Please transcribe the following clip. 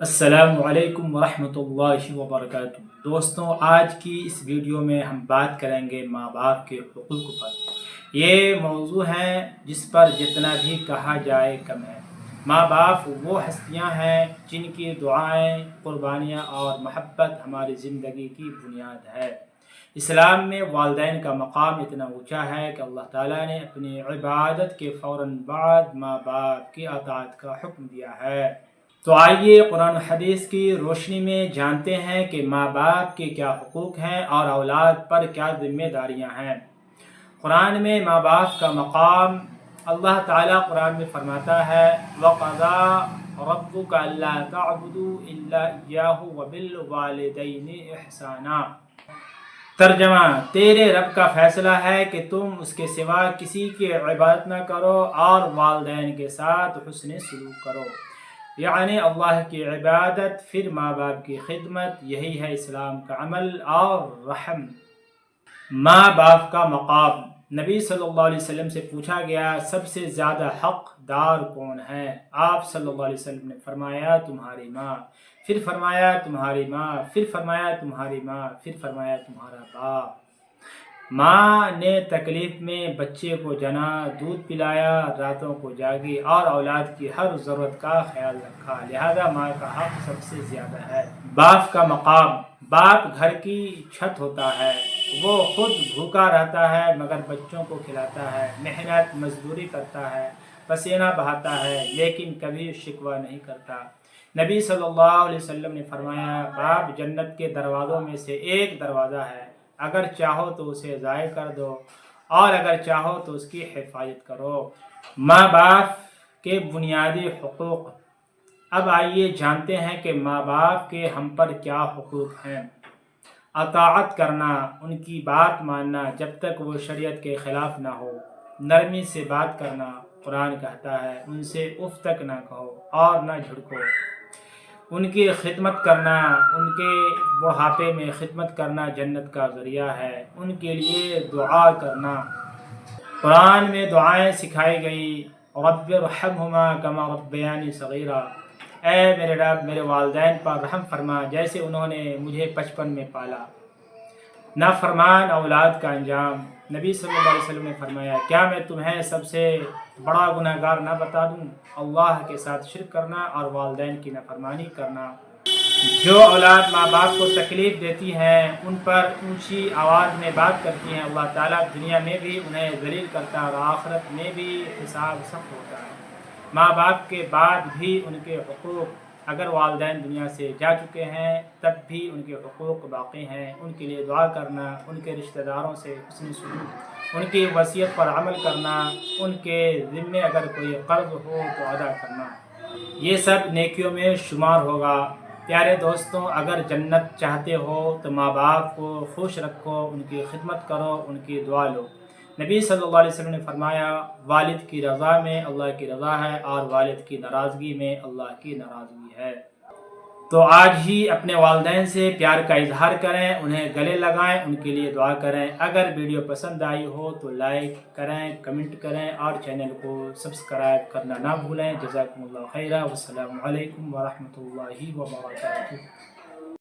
السلام علیکم ورحمۃ اللہ وبرکاتہ۔ دوستوں، آج کی اس ویڈیو میں ہم بات کریں گے ماں باپ کے حقوق پر۔ یہ موضوع ہے جس پر جتنا بھی کہا جائے کم ہے۔ ماں باپ وہ ہستیاں ہیں جن کی دعائیں، قربانیاں اور محبت ہماری زندگی کی بنیاد ہے۔ اسلام میں والدین کا مقام اتنا اونچا ہے کہ اللہ تعالیٰ نے اپنی عبادت کے فوراً بعد ماں باپ کی اطاعت کا حکم دیا ہے۔ تو آئیے قرآن و حدیث کی روشنی میں جانتے ہیں کہ ماں باپ کے کیا حقوق ہیں اور اولاد پر کیا ذمہ داریاں ہیں۔ قرآن میں ماں باپ کا مقام اللہ تعالیٰ قرآن میں فرماتا ہے وَقَضَىٰ رَبُّكَ أَلَّا تَعْبُدُوا إِلَّا إِيَّاهُ وَبِالْوَالِدَيْنِ إِحْسَانًا۔ ترجمہ: تیرے رب کا فیصلہ ہے کہ تم اس کے سوا کسی کی عبادت نہ کرو اور والدین کے ساتھ حسن سلوک کرو، یعنی اللہ کی عبادت، پھر ماں باپ کی خدمت۔ یہی ہے اسلام کا عمل اور رحم۔ ماں باپ کا مقام۔ نبی صلی اللہ علیہ وسلم سے پوچھا گیا سب سے زیادہ حق دار کون ہے؟ آپ صلی اللہ علیہ وسلم نے فرمایا تمہاری ماں، پھر فرمایا تمہاری ماں، پھر فرمایا تمہاری ماں، پھر فرمایا تمہارا باپ۔ ماں نے تکلیف میں بچے کو جنا، دودھ پلایا، راتوں کو جاگی اور اولاد کی ہر ضرورت کا خیال رکھا، لہذا ماں کا حق سب سے زیادہ ہے۔ باپ کا مقام۔ باپ گھر کی چھت ہوتا ہے، وہ خود بھوکا رہتا ہے مگر بچوں کو کھلاتا ہے، محنت مزدوری کرتا ہے، پسینہ بہاتا ہے، لیکن کبھی شکوہ نہیں کرتا۔ نبی صلی اللہ علیہ وسلم نے فرمایا باپ جنت کے دروازوں میں سے ایک دروازہ ہے، اگر چاہو تو اسے ضائع کر دو اور اگر چاہو تو اس کی حفاظت کرو۔ ماں باپ کے بنیادی حقوق۔ اب آئیے جانتے ہیں کہ ماں باپ کے ہم پر کیا حقوق ہیں۔ اطاعت کرنا، ان کی بات ماننا جب تک وہ شریعت کے خلاف نہ ہو۔ نرمی سے بات کرنا، قرآن کہتا ہے ان سے اف تک نہ کہو اور نہ جھڑکو۔ ان کی خدمت کرنا، ان کے بڑھاپے میں خدمت کرنا جنت کا ذریعہ ہے۔ ان کے لیے دعا کرنا۔ قرآن میں دعائیں سکھائی گئی رب ارحمہما کما ربیانی صغیرا، اے میرے رب میرے والدین پر رحم فرما جیسے انہوں نے مجھے بچپن میں پالا۔ نافرمان اولاد کا انجام۔ نبی صلی اللہ علیہ وسلم نے فرمایا کیا میں تمہیں سب سے بڑا گناہ گار نہ بتا دوں؟ اللہ کے ساتھ شرک کرنا اور والدین کی نافرمانی کرنا۔ جو اولاد ماں باپ کو تکلیف دیتی ہیں، ان پر اونچی آواز میں بات کرتی ہیں، اللہ تعالیٰ دنیا میں بھی انہیں ذلیل کرتا ہے اور آخرت میں بھی حساب سخت ہوتا ہے۔ ماں باپ کے بعد بھی ان کے حقوق۔ اگر والدین دنیا سے جا چکے ہیں تب بھی ان کے حقوق باقی ہیں۔ ان کے لیے دعا کرنا، ان کے رشتہ داروں سے حسن سلوک، ان کی وصیت پر عمل کرنا، ان کے ذمے اگر کوئی قرض ہو تو ادا کرنا، یہ سب نیکیوں میں شمار ہوگا۔ پیارے دوستوں، اگر جنت چاہتے ہو تو ماں باپ کو خوش رکھو، ان کی خدمت کرو، ان کی دعا لو۔ نبی صلی اللہ علیہ وسلم نے فرمایا والد کی رضا میں اللہ کی رضا ہے اور والد کی ناراضگی میں اللہ کی ناراضگی ہے۔ تو آج ہی اپنے والدین سے پیار کا اظہار کریں، انہیں گلے لگائیں، ان کے لیے دعا کریں۔ اگر ویڈیو پسند آئی ہو تو لائک کریں، کمنٹ کریں اور چینل کو سبسکرائب کرنا نہ بھولیں۔ جزاکم اللہ خیرا، والسلام علیکم ورحمۃ اللہ وبرکاتہ۔